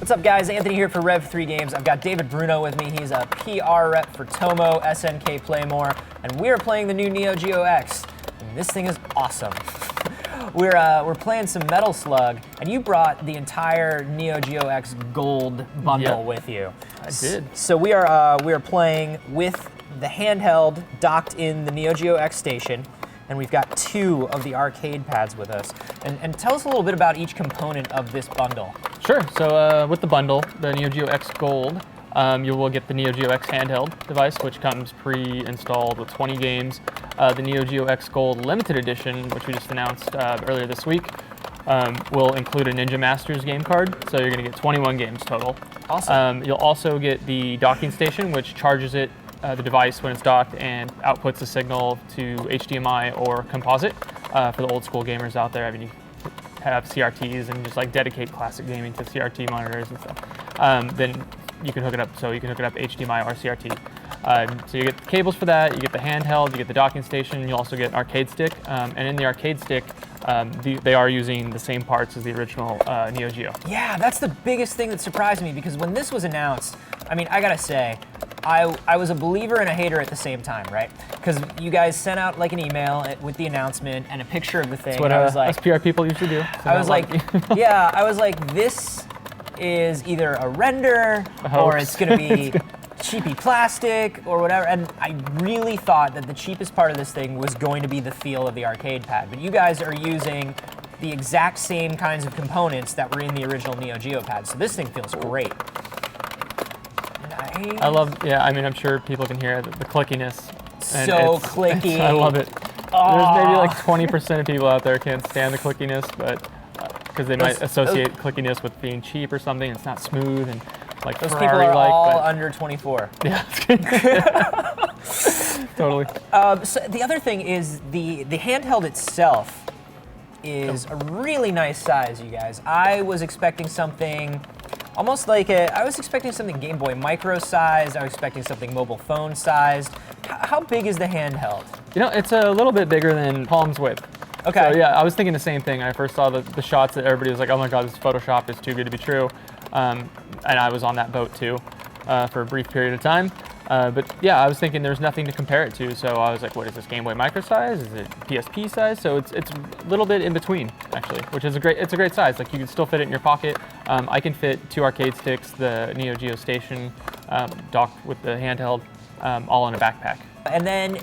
What's up, guys? Anthony here for Rev3 Games. I've got David Bruno with me. He's a PR rep for Tomo, SNK Playmore, and we're playing the new Neo Geo X. And this thing is awesome. We're playing some Metal Slug, and you brought the entire Neo Geo X Gold bundle with you. I did. So we are playing with the handheld docked in the Neo Geo X station, and we've got 2 of the arcade pads with us. And tell us a little bit about each component of this bundle. Sure. So with the bundle, the Neo Geo X Gold, you will get the Neo Geo X handheld device, which comes pre-installed with 20 games. The Neo Geo X Gold Limited Edition, which we just announced earlier this week, will include a Ninja Masters game card, so you're going to get 21 games total. Awesome. You'll also get the docking station, which charges the device when it's docked and outputs a signal to HDMI or composite for the old school gamers out there. I mean, you have CRTs and just like dedicate classic gaming to CRT monitors and stuff. Then you can hook it up, so you can hook it up HDMI or CRT. So you get the cables for that, you get the handheld, you get the docking station, and you also get an arcade stick. And in the arcade stick, they are using the same parts as the original Neo Geo. Yeah, that's the biggest thing that surprised me, because when this was announced, I mean, I gotta say, I was a believer and a hater at the same time, right? Because you guys sent out like an email with the announcement and a picture of the thing. That's what I was like, us PR people usually do. I was like, yeah, I was like, this is either a render or it's gonna be cheapy plastic or whatever. And I really thought that the cheapest part of this thing was going to be the feel of the arcade pad. But you guys are using the exact same kinds of components that were in the original Neo Geo pad. So this thing feels great. Nice. I mean, I'm sure people can hear the clickiness. And so clicky. I love it. There's maybe like 20% of people out there can't stand the clickiness, but because they might associate clickiness with being cheap or something. It's not smooth and like those people are all under 24. Yeah. Totally. So the other thing is the handheld itself is a really nice size, you guys. I was expecting something almost like I was expecting something Game Boy Micro sized. I was expecting something mobile phone sized. How big is the handheld? You know, it's a little bit bigger than palm's width. Okay. So yeah, I was thinking the same thing. I first saw the shots that everybody was like, oh my God, this Photoshop is too good to be true. And I was on that boat too for a brief period of time. But yeah, I was thinking there's nothing to compare it to. So I was like, what is this, Game Boy Micro size? Is it PSP size? So it's a little bit in between actually, which is a great size. Like you can still fit it in your pocket. I can fit 2 arcade sticks, the Neo Geo Station docked with the handheld, all in a backpack. And then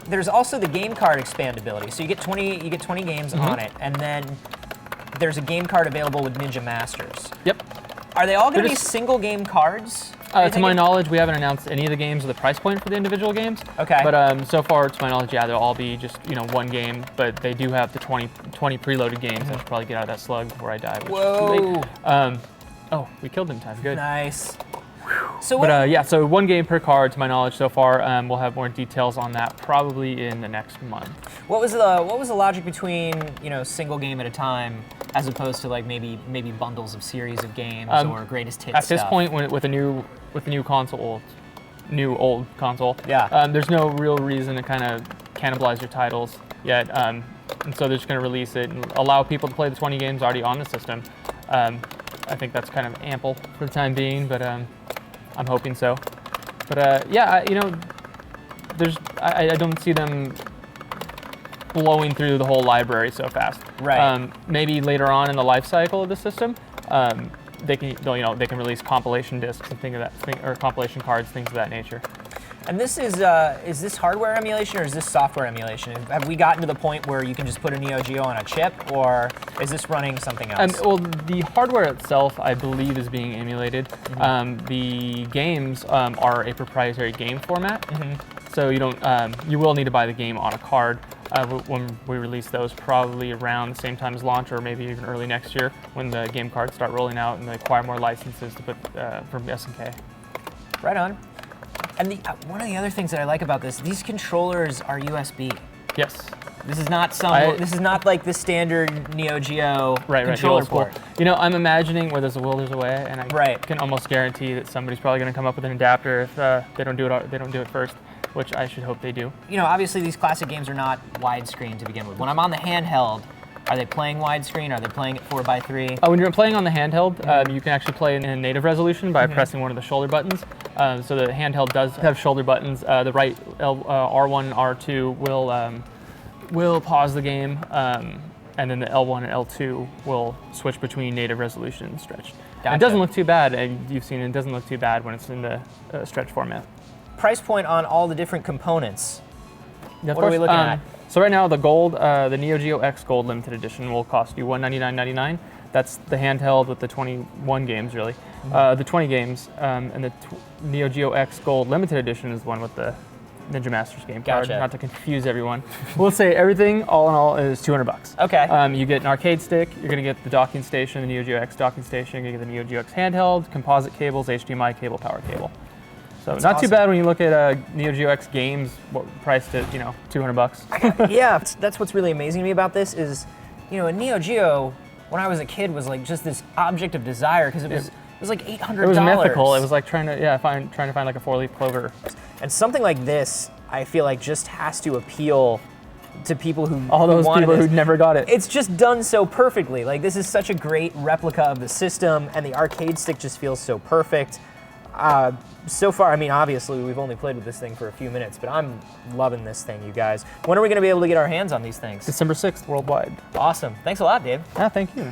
there's also the game card expandability. So you get 20 games on it, and then there's a game card available with Ninja Masters. Yep. Are they all going to be single game cards? To my knowledge, we haven't announced any of the games or the price point for the individual games. Okay. But so far, to my knowledge, yeah, they'll all be just one game. But they do have the 20 preloaded games. I should probably get out of that slug before I die. Whoa. Oh, we killed him in time. Good. Nice. So so 1 game per card, to my knowledge, so far. We'll have more details on that probably in the next month. What was the logic between single game at a time as opposed to like maybe bundles of series of games or greatest hits? At this point, with a new console, new old console, yeah, there's no real reason to kind of cannibalize your titles yet, and so they're just going to release it and allow people to play the 20 games already on the system. I think that's kind of ample for the time being, but I'm hoping so. But yeah, I don't see them blowing through the whole library so fast. Right. Maybe later on in the life cycle of the system, they can release compilation discs and or compilation cards, things of that nature. And this is this hardware emulation or is this software emulation? Have we gotten to the point where you can just put a Neo Geo on a chip, or is this running something else? Well, the hardware itself, I believe, is being emulated. Mm-hmm. The games are a proprietary game format, so you will need to buy the game on a card when we release those, probably around the same time as launch, or maybe even early next year when the game cards start rolling out and they acquire more licenses to put from SNK. Right on. And one of the other things that I like about this, these controllers are USB. Yes. This is not this is not like the standard Neo Geo controller port. I'm imagining where there's a will, there's a way, and I can almost guarantee that somebody's probably going to come up with an adapter if they don't do it first, which I should hope they do. Obviously these classic games are not widescreen to begin with. When I'm on the handheld, Are they playing widescreen? Are they playing at 4:3? When you're playing on the handheld, you can actually play in native resolution by pressing one of the shoulder buttons. So the handheld does have shoulder buttons. The right R1, R2 will pause the game, and then the L1 and L2 will switch between native resolution and stretch. Gotcha. It doesn't look too bad, and you've seen it doesn't look too bad when it's in the stretch format. Price point on all the different components. Yeah, What are we looking at? So right now, the gold, the Neo Geo X Gold Limited Edition will cost you $199.99. That's the handheld with the 21 games, really. The 20 games, and the Neo Geo X Gold Limited Edition is the one with the Ninja Masters game card. Gotcha. Not to confuse everyone. We'll say everything, all in all, is $200. Okay. You get an arcade stick. You're going to get the docking station, the Neo Geo X docking station. You're going to get the Neo Geo X handheld, composite cables, HDMI cable, power cable. So That's not awesome. too bad when you look at Neo Geo X games, priced at $200. Yeah, that's what's really amazing to me about this is, a Neo Geo, when I was a kid, was like just this object of desire because it was like $800. It was mythical. It was like trying to find like a 4-leaf clover. And something like this, I feel like just has to appeal to people who All those wanted people this. who never got it. It's just done so perfectly. Like, this is such a great replica of the system, and the arcade stick just feels so perfect. So far, I mean, obviously, we've only played with this thing for a few minutes, but I'm loving this thing, you guys. When are we going to be able to get our hands on these things? December 6th worldwide. Awesome. Thanks a lot, Dave. Yeah, thank you.